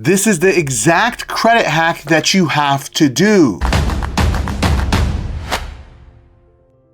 This is the exact credit hack that you have to do.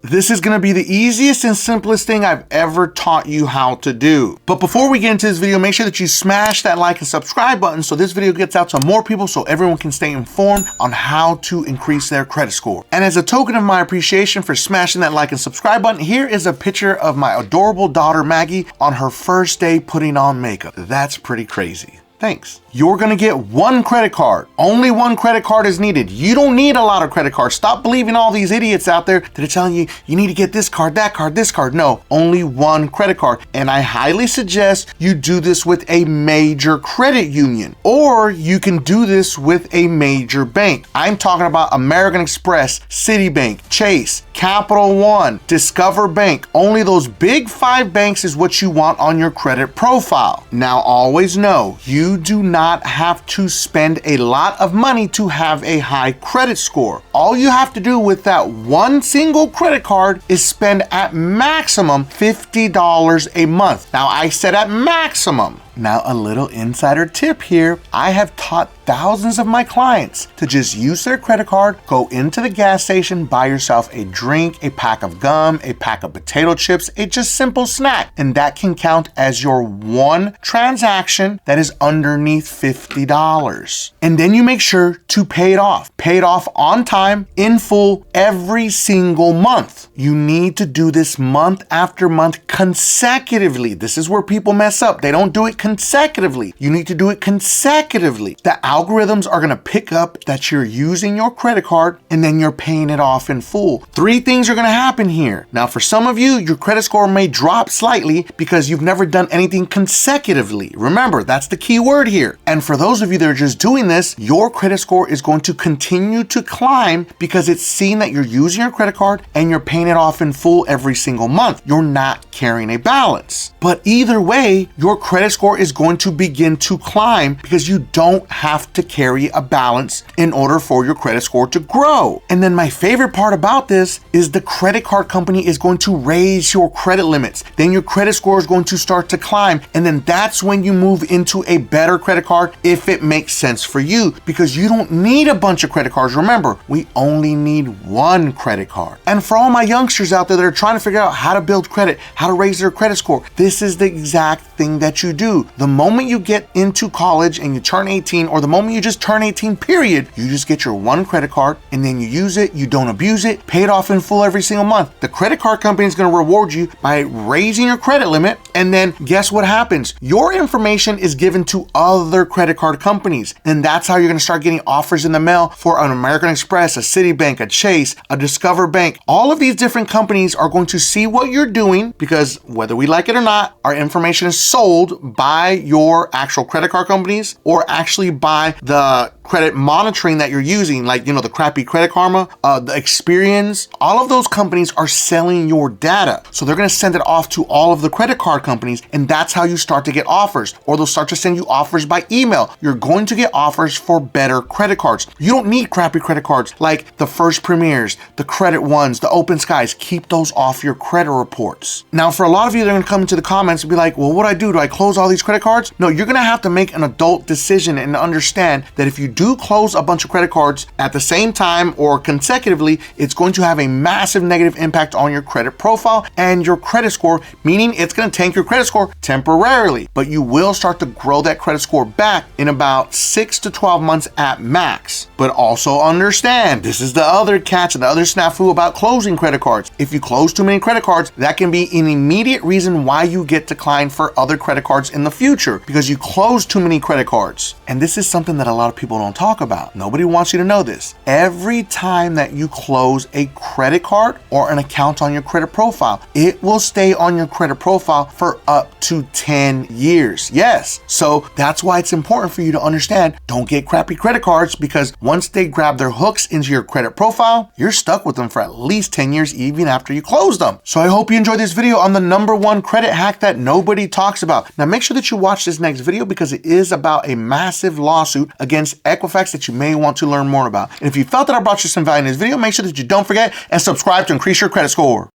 This is gonna be the easiest and simplest thing I've ever taught you how to do. But before we get into this video, make sure that you smash that like and subscribe button so this video gets out to more people so everyone can stay informed on how to increase their credit score. And as a token of my appreciation for smashing that like and subscribe button, here is a picture of my adorable daughter Maggie on her first day putting on makeup. That's pretty crazy. Thanks. You're gonna get one credit card. Only one credit card is needed. You don't need a lot of credit cards. Stop believing all these idiots out there that are telling you, you need to get this card, that card, this card. No, only one credit card. And I highly suggest you do this with a major credit union, or you can do this with a major bank. I'm talking about American Express, Citibank, Chase, Capital One, Discover Bank. Only those big 5 banks is what you want on your credit profile. Now, always know, you do not have to spend a lot of money to have a high credit score. All you have to do with that one single credit card is spend at maximum $50 a month. Now, I said at maximum. Now, a little insider tip here. I have taught thousands of my clients to just use their credit card, go into the gas station, buy yourself a drink, a pack of gum, a pack of potato chips, a just simple snack. And that can count as your one transaction that is underneath $50. And then you make sure to pay it off. Pay it off on time, in full, every single month. You need to do this month after month consecutively. This is where people mess up. They don't do it consecutively. You need to do it consecutively. The algorithms are gonna pick up that you're using your credit card and then you're paying it off in full. 3 things are gonna happen here. Now, for some of you, your credit score may drop slightly because you've never done anything consecutively. Remember, that's the key word here. And for those of you that are just doing this, your credit score is going to continue to climb because it's seen that you're using your credit card and you're paying it off in full every single month. You're not carrying a balance. But either way, your credit score is going to begin to climb because you don't have to carry a balance in order for your credit score to grow. And then my favorite part about this is the credit card company is going to raise your credit limits. Then your credit score is going to start to climb. And then that's when you move into a better credit card if it makes sense for you, because you don't need a bunch of credit cards. Remember, we only need one credit card. And for all my youngsters out there that are trying to figure out how to build credit, how to raise their credit score, this is the exact thing that you do. The moment you get into college and you turn 18, or the moment you just turn 18, period, you just get your one credit card and then you use it, you don't abuse it, pay it off in full every single month. The credit card company is going to reward you by raising your credit limit, and then guess what happens? Your information is given to other credit card companies, and that's how you're going to start getting offers in the mail for an American Express, a Citibank, a Chase, a Discover Bank. All of these different companies are going to see what you're doing because whether we like it or not, our information is sold by your actual credit card companies or actually by the credit monitoring that you're using, like, the crappy Credit Karma, the Experience. All of those companies are selling your data. So they're going to send it off to all of the credit card companies, and that's how you start to get offers, or they'll start to send you offers by email. You're going to get offers for better credit cards. You don't need crappy credit cards like the First Premiers, the Credit Ones, the Open Skies. Keep those off your credit reports. Now, for a lot of you, they're going to come into the comments and be like, well, what do I do? Do I close all these credit cards? No, you're going to have to make an adult decision and understand that if you do close a bunch of credit cards at the same time or consecutively, it's going to have a massive negative impact on your credit profile and your credit score, meaning it's going to tank your credit score temporarily, but you will start to grow that credit score back in about 6 to 12 months at max. But also understand, this is the other catch and the other snafu about closing credit cards. If you close too many credit cards, that can be an immediate reason why you get declined for other credit cards in the future, because you close too many credit cards. And this is something that a lot of people don't talk about. Nobody wants you to know this. Every time that you close a credit card or an account on your credit profile, it will stay on your credit profile for up to 10 years. Yes. So that's why it's important for you to understand, don't get crappy credit cards, because once they grab their hooks into your credit profile, you're stuck with them for at least 10 years, even after you close them. So I hope you enjoyed this video on the #1 credit hack that nobody talks about. Now make sure that you watch this next video because it is about a massive lawsuit against Equifax that you may want to learn more about. And if you felt that I brought you some value in this video, make sure that you don't forget and subscribe to increase your credit score.